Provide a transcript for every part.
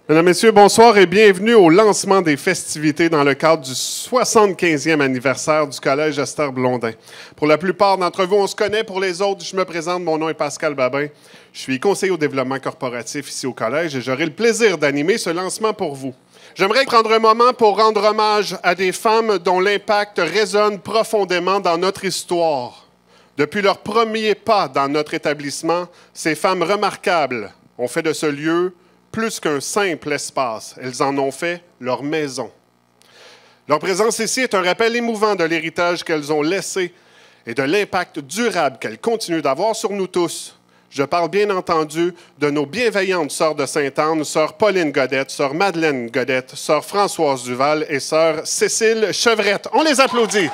Mesdames, Messieurs, bonsoir et bienvenue au lancement des festivités dans le cadre du 75e anniversaire du Collège Esther Blondin. Pour la plupart d'entre vous, on se connaît. Pour les autres, je me présente. Mon nom est Pascal Babin. Je suis conseiller au développement corporatif ici au Collège et j'aurai le plaisir d'animer ce lancement pour vous. J'aimerais prendre un moment pour rendre hommage à des femmes dont l'impact résonne profondément dans notre histoire. Depuis leur premier pas dans notre établissement, ces femmes remarquables ont fait de ce lieu plus qu'un simple espace. Elles en ont fait leur maison. Leur présence ici est un rappel émouvant de l'héritage qu'elles ont laissé et de l'impact durable qu'elles continuent d'avoir sur nous tous. Je parle bien entendu de nos bienveillantes sœurs de Sainte-Anne, sœur Pauline Godette, sœur Madeleine Godette, sœur Françoise Duval et sœur Cécile Chevrette. On les applaudit.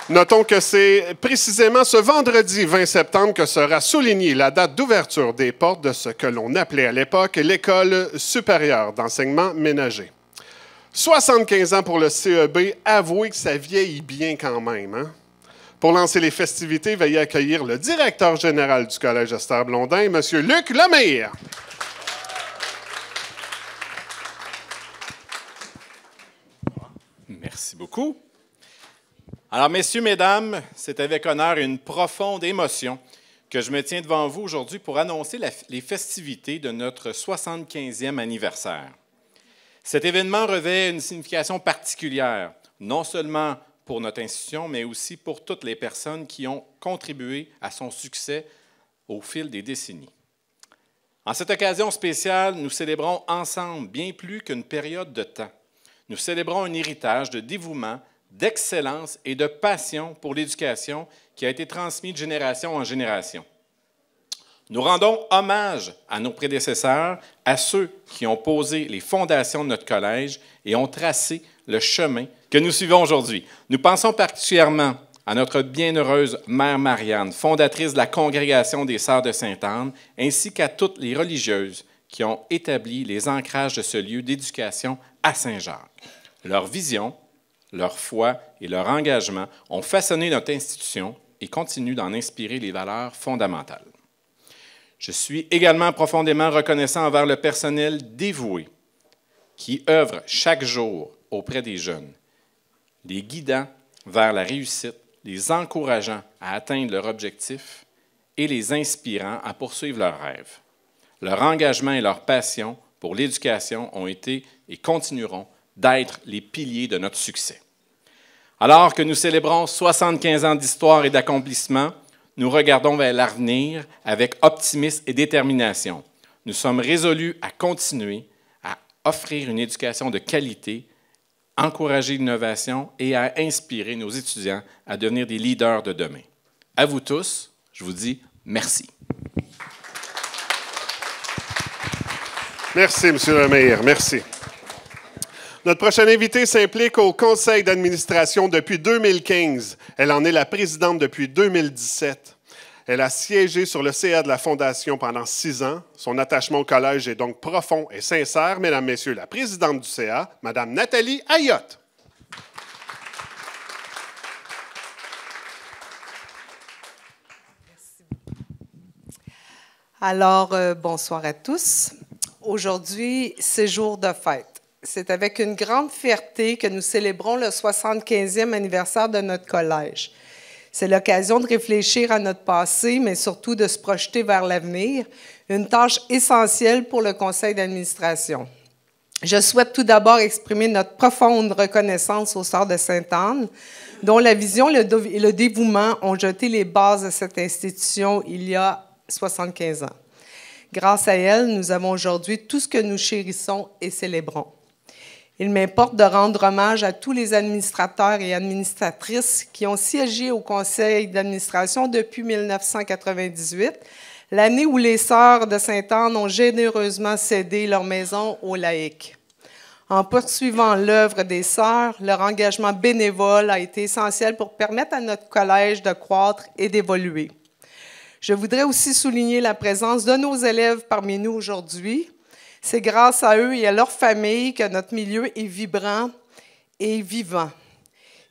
Notons que c'est précisément ce vendredi 20 septembre que sera soulignée la date d'ouverture des portes de ce que l'on appelait à l'époque l'École supérieure d'enseignement ménager. 75 ans pour le CEB, avouez que ça vieillit bien quand même. Hein? Pour lancer les festivités, veuillez accueillir le directeur général du Collège Esther Blondin, M. Luc Lemire. Merci beaucoup. Alors, messieurs, mesdames, c'est avec honneur et une profonde émotion que je me tiens devant vous aujourd'hui pour annoncer les festivités de notre 75e anniversaire. Cet événement revêt une signification particulière, non seulement pour notre institution, mais aussi pour toutes les personnes qui ont contribué à son succès au fil des décennies. En cette occasion spéciale, nous célébrons ensemble bien plus qu'une période de temps. Nous célébrons un héritage de dévouement, d'excellence et de passion pour l'éducation qui a été transmis de génération en génération. Nous rendons hommage à nos prédécesseurs, à ceux qui ont posé les fondations de notre collège et ont tracé le chemin que nous suivons aujourd'hui. Nous pensons particulièrement à notre bienheureuse Mère Marianne, fondatrice de la Congrégation des Sœurs de Sainte-Anne, ainsi qu'à toutes les religieuses qui ont établi les ancrages de ce lieu d'éducation à Saint-Jacques. Leur vision, leur foi et leur engagement ont façonné notre institution et continuent d'en inspirer les valeurs fondamentales. Je suis également profondément reconnaissant envers le personnel dévoué qui œuvre chaque jour auprès des jeunes, les guidant vers la réussite, les encourageant à atteindre leur objectif et les inspirant à poursuivre leurs rêves. Leur engagement et leur passion pour l'éducation ont été et continueront d'être les piliers de notre succès. Alors que nous célébrons 75 ans d'histoire et d'accomplissement, nous regardons vers l'avenir avec optimisme et détermination. Nous sommes résolus à continuer à offrir une éducation de qualité, encourager l'innovation et à inspirer nos étudiants à devenir des leaders de demain. À vous tous, je vous dis merci. Merci, M. Lemire. Merci. Notre prochaine invitée s'implique au conseil d'administration depuis 2015. Elle en est la présidente depuis 2017. Elle a siégé sur le CA de la Fondation pendant 6 ans. Son attachement au collège est donc profond et sincère. Mesdames, Messieurs, la présidente du CA, Mme Nathalie Ayotte. Alors, bonsoir à tous. Aujourd'hui, c'est jour de fête. C'est avec une grande fierté que nous célébrons le 75e anniversaire de notre collège. C'est l'occasion de réfléchir à notre passé, mais surtout de se projeter vers l'avenir, une tâche essentielle pour le conseil d'administration. Je souhaite tout d'abord exprimer notre profonde reconnaissance aux Sœurs de Sainte-Anne, dont la vision et le dévouement ont jeté les bases de cette institution il y a 75 ans. Grâce à elles, nous avons aujourd'hui tout ce que nous chérissons et célébrons. Il m'importe de rendre hommage à tous les administrateurs et administratrices qui ont siégé au conseil d'administration depuis 1998, l'année où les Sœurs de Sainte-Anne ont généreusement cédé leur maison aux laïcs. En poursuivant l'œuvre des Sœurs, leur engagement bénévole a été essentiel pour permettre à notre collège de croître et d'évoluer. Je voudrais aussi souligner la présence de nos élèves parmi nous aujourd'hui. C'est grâce à eux et à leur famille que notre milieu est vibrant et vivant.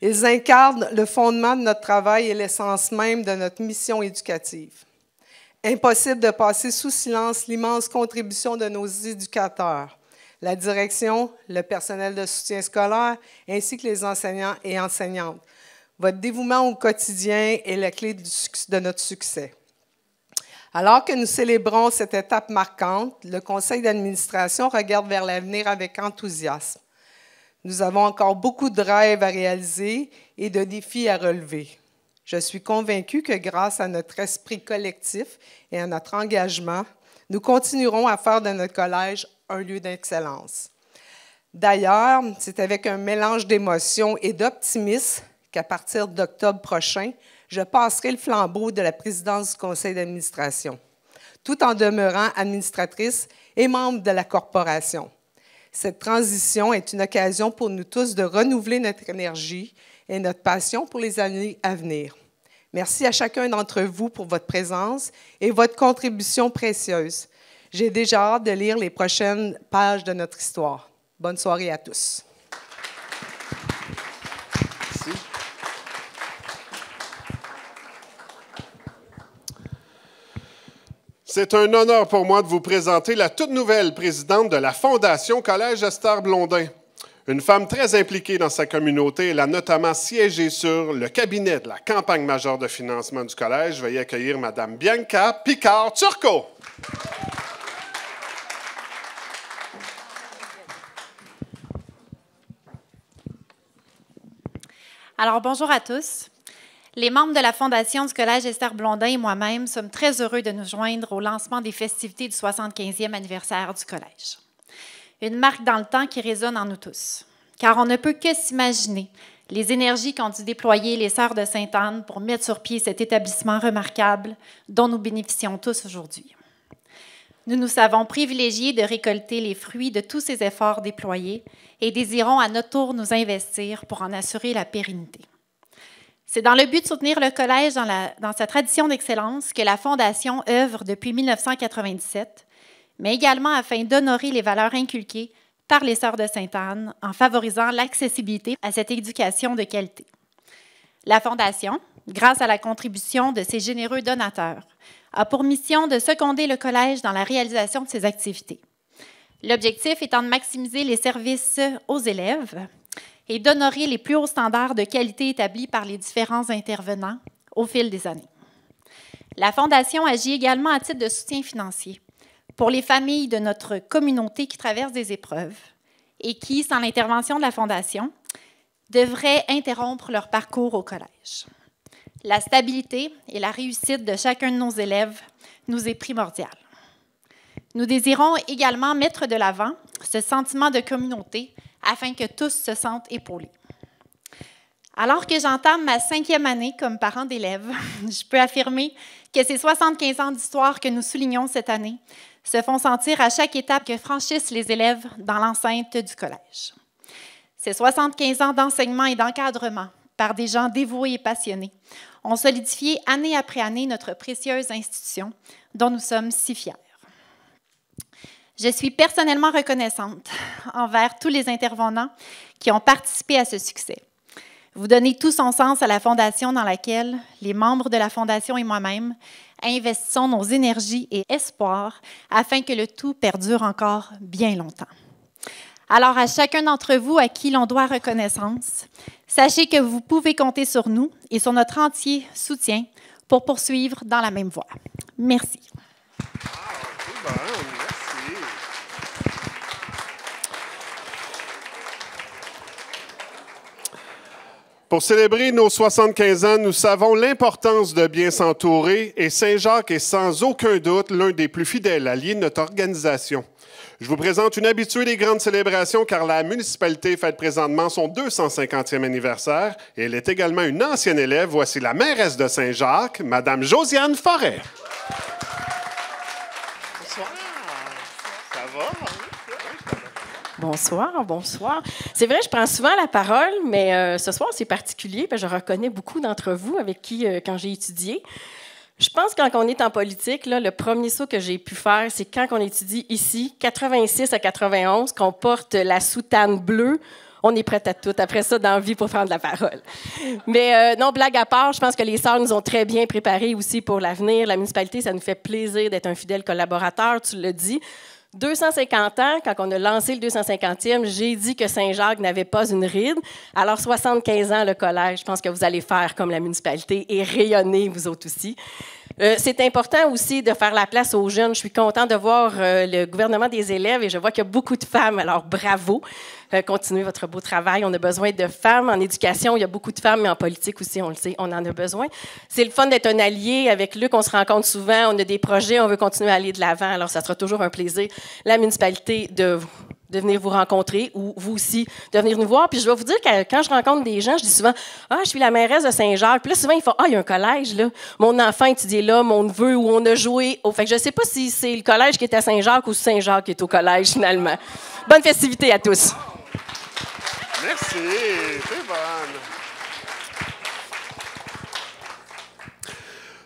Ils incarnent le fondement de notre travail et l'essence même de notre mission éducative. Impossible de passer sous silence l'immense contribution de nos éducateurs, la direction, le personnel de soutien scolaire, ainsi que les enseignants et enseignantes. Votre dévouement au quotidien est la clé de notre succès. Alors que nous célébrons cette étape marquante, le conseil d'administration regarde vers l'avenir avec enthousiasme. Nous avons encore beaucoup de rêves à réaliser et de défis à relever. Je suis convaincue que grâce à notre esprit collectif et à notre engagement, nous continuerons à faire de notre collège un lieu d'excellence. D'ailleurs, c'est avec un mélange d'émotions et d'optimisme qu'à partir d'octobre prochain, je passerai le flambeau de la présidence du conseil d'administration, tout en demeurant administratrice et membre de la corporation. Cette transition est une occasion pour nous tous de renouveler notre énergie et notre passion pour les années à venir. Merci à chacun d'entre vous pour votre présence et votre contribution précieuse. J'ai déjà hâte de lire les prochaines pages de notre histoire. Bonne soirée à tous. Merci. C'est un honneur pour moi de vous présenter la toute nouvelle présidente de la Fondation Collège Esther Blondin. Une femme très impliquée dans sa communauté, elle a notamment siégé sur le cabinet de la campagne majeure de financement du collège. Veuillez accueillir Mme Bianca Picard-Turcot. Alors, bonjour à tous. Les membres de la Fondation du Collège Esther Blondin et moi-même sommes très heureux de nous joindre au lancement des festivités du 75e anniversaire du Collège. Une marque dans le temps qui résonne en nous tous, car on ne peut que s'imaginer les énergies qu'ont dû déployer les Sœurs de Sainte-Anne pour mettre sur pied cet établissement remarquable dont nous bénéficions tous aujourd'hui. Nous nous savons privilégiés de récolter les fruits de tous ces efforts déployés et désirons à notre tour nous investir pour en assurer la pérennité. C'est dans le but de soutenir le collège dans sa tradition d'excellence que la Fondation œuvre depuis 1997, mais également afin d'honorer les valeurs inculquées par les Sœurs de Sainte-Anne en favorisant l'accessibilité à cette éducation de qualité. La Fondation, grâce à la contribution de ses généreux donateurs, a pour mission de seconder le collège dans la réalisation de ses activités. L'objectif étant de maximiser les services aux élèves et d'honorer les plus hauts standards de qualité établis par les différents intervenants au fil des années. La Fondation agit également à titre de soutien financier pour les familles de notre communauté qui traversent des épreuves et qui, sans l'intervention de la Fondation, devraient interrompre leur parcours au collège. La stabilité et la réussite de chacun de nos élèves nous est primordiale. Nous désirons également mettre de l'avant ce sentiment de communauté afin que tous se sentent épaulés. Alors que j'entame ma 5e année comme parent d'élèves, je peux affirmer que ces 75 ans d'histoire que nous soulignons cette année se font sentir à chaque étape que franchissent les élèves dans l'enceinte du collège. Ces 75 ans d'enseignement et d'encadrement par des gens dévoués et passionnés ont solidifié année après année notre précieuse institution dont nous sommes si fiers. Je suis personnellement reconnaissante envers tous les intervenants qui ont participé à ce succès. Vous donnez tout son sens à la Fondation dans laquelle les membres de la Fondation et moi-même investissons nos énergies et espoirs afin que le tout perdure encore bien longtemps. Alors, à chacun d'entre vous à qui l'on doit reconnaissance, sachez que vous pouvez compter sur nous et sur notre entier soutien pour poursuivre dans la même voie. Merci. Pour célébrer nos 75 ans, nous savons l'importance de bien s'entourer et Saint-Jacques est sans aucun doute l'un des plus fidèles alliés de notre organisation. Je vous présente une habituée des grandes célébrations car la municipalité fête présentement son 250e anniversaire et elle est également une ancienne élève. Voici la mairesse de Saint-Jacques, Mme Josiane Forêt. Bonsoir. Ça va? Bonsoir, bonsoir. C'est vrai, je prends souvent la parole, mais ce soir, c'est particulier, parce que je reconnais beaucoup d'entre vous avec qui, quand j'ai étudié. Je pense que quand on est en politique, là, le premier saut que j'ai pu faire, c'est quand on étudie ici, 86 à 91, qu'on porte la soutane bleue On est prête à tout. Après ça, dans la vie, pour prendre la parole. Mais non, blague à part, je pense que les sœurs nous ont très bien préparés aussi pour l'avenir. La municipalité, ça nous fait plaisir d'être un fidèle collaborateur, tu l'as dit. 250 ans, quand on a lancé le 250e, j'ai dit que Saint-Jacques n'avait pas une ride. Alors, 75 ans, le collège, je pense que vous allez faire comme la municipalité et rayonner, vous autres aussi. C'est important aussi de faire la place aux jeunes. Je suis contente de voir le gouvernement des élèves et je vois qu'il y a beaucoup de femmes. Alors, bravo. Continuez votre beau travail. On a besoin de femmes en éducation. Il y a beaucoup de femmes, mais en politique aussi, on le sait, on en a besoin. C'est le fun d'être un allié. Avec Luc, on se rencontre souvent. On a des projets, on veut continuer à aller de l'avant. Alors, ça sera toujours un plaisir, la municipalité, de venir vous rencontrer ou vous aussi de venir nous voir. Puis je vais vous dire que quand je rencontre des gens, je dis souvent « Ah, je suis la mairesse de Saint-Jacques. » Puis là, souvent, ils font « Ah, il y a un collège, là. Mon enfant étudiait là, mon neveu, où on a joué. » Fait que je ne sais pas si c'est le collège qui est à Saint-Jacques ou Saint-Jacques qui est au collège, finalement. Bonne festivité à tous. Merci, c'est bonne.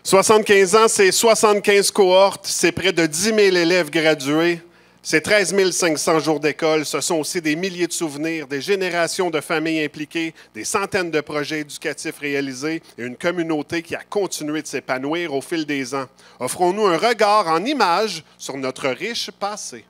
75 ans, c'est 75 cohortes, c'est près de 10 000 élèves gradués. C'est 13 500 jours d'école. Ce sont aussi des milliers de souvenirs, des générations de familles impliquées, des centaines de projets éducatifs réalisés et une communauté qui a continué de s'épanouir au fil des ans. Offrons-nous un regard en images sur notre riche passé.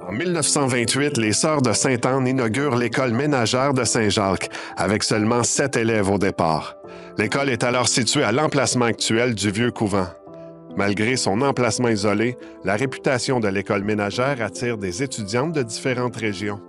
En 1928, les Sœurs de Sainte-Anne inaugurent l'école ménagère de Saint-Jacques, avec seulement 7 élèves au départ. L'école est alors située à l'emplacement actuel du vieux couvent. Malgré son emplacement isolé, la réputation de l'école ménagère attire des étudiantes de différentes régions.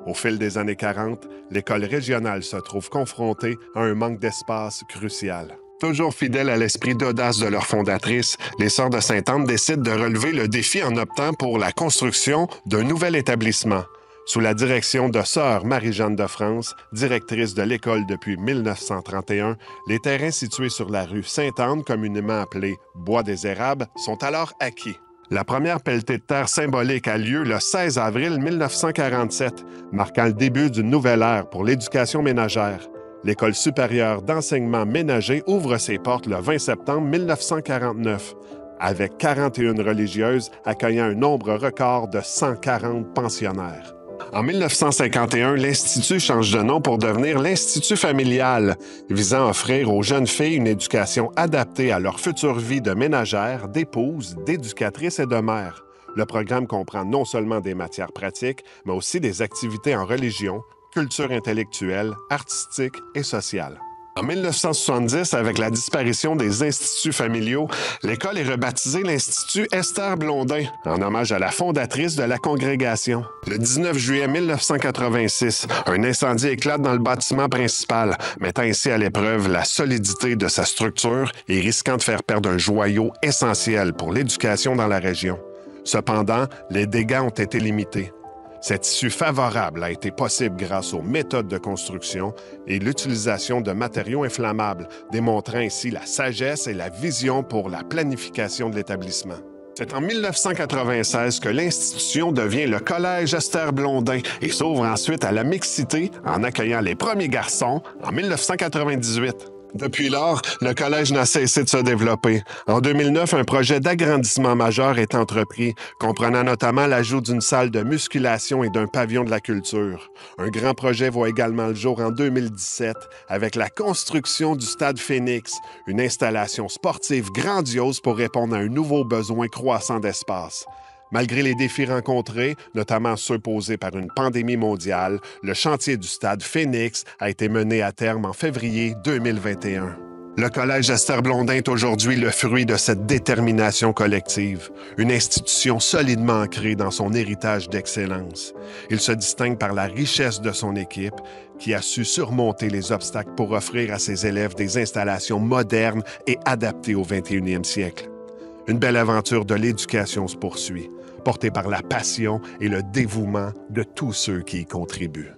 Au fil des années 40, l'école régionale se trouve confrontée à un manque d'espace crucial. Toujours fidèles à l'esprit d'audace de leur fondatrice, les Sœurs de Sainte-Anne décident de relever le défi en optant pour la construction d'un nouvel établissement, sous la direction de Sœur Marie-Jeanne de France, directrice de l'école depuis 1931. Les terrains situés sur la rue Sainte-Anne, communément appelés Bois des Érables, sont alors acquis. La première pelletée de terre symbolique a lieu le 16 avril 1947, marquant le début d'une nouvelle ère pour l'éducation ménagère. L'École supérieure d'enseignement ménager ouvre ses portes le 20 septembre 1949, avec 41 religieuses accueillant un nombre record de 140 pensionnaires. En 1951, l'Institut change de nom pour devenir l'Institut familial, visant à offrir aux jeunes filles une éducation adaptée à leur future vie de ménagère, d'épouse, d'éducatrice et de mère. Le programme comprend non seulement des matières pratiques, mais aussi des activités en religion, culture intellectuelle, artistique et sociale. En 1970, avec la disparition des instituts familiaux, l'école est rebaptisée l'Institut Esther Blondin, en hommage à la fondatrice de la congrégation. Le 19 juillet 1986, un incendie éclate dans le bâtiment principal, mettant ainsi à l'épreuve la solidité de sa structure et risquant de faire perdre un joyau essentiel pour l'éducation dans la région. Cependant, les dégâts ont été limités. Cette issue favorable a été possible grâce aux méthodes de construction et l'utilisation de matériaux inflammables, démontrant ainsi la sagesse et la vision pour la planification de l'établissement. C'est en 1996 que l'institution devient le Collège Esther Blondin et s'ouvre ensuite à la mixité en accueillant les premiers garçons en 1998. Depuis lors, le collège n'a cessé de se développer. En 2009, un projet d'agrandissement majeur est entrepris, comprenant notamment l'ajout d'une salle de musculation et d'un pavillon de la culture. Un grand projet voit également le jour en 2017 avec la construction du Stade Phoenix, une installation sportive grandiose pour répondre à un nouveau besoin croissant d'espace. Malgré les défis rencontrés, notamment ceux posés par une pandémie mondiale, le chantier du Stade Phoenix a été mené à terme en février 2021. Le Collège Esther Blondin est aujourd'hui le fruit de cette détermination collective, une institution solidement ancrée dans son héritage d'excellence. Il se distingue par la richesse de son équipe, qui a su surmonter les obstacles pour offrir à ses élèves des installations modernes et adaptées au 21e siècle. Une belle aventure de l'éducation se poursuit, portée par la passion et le dévouement de tous ceux qui y contribuent.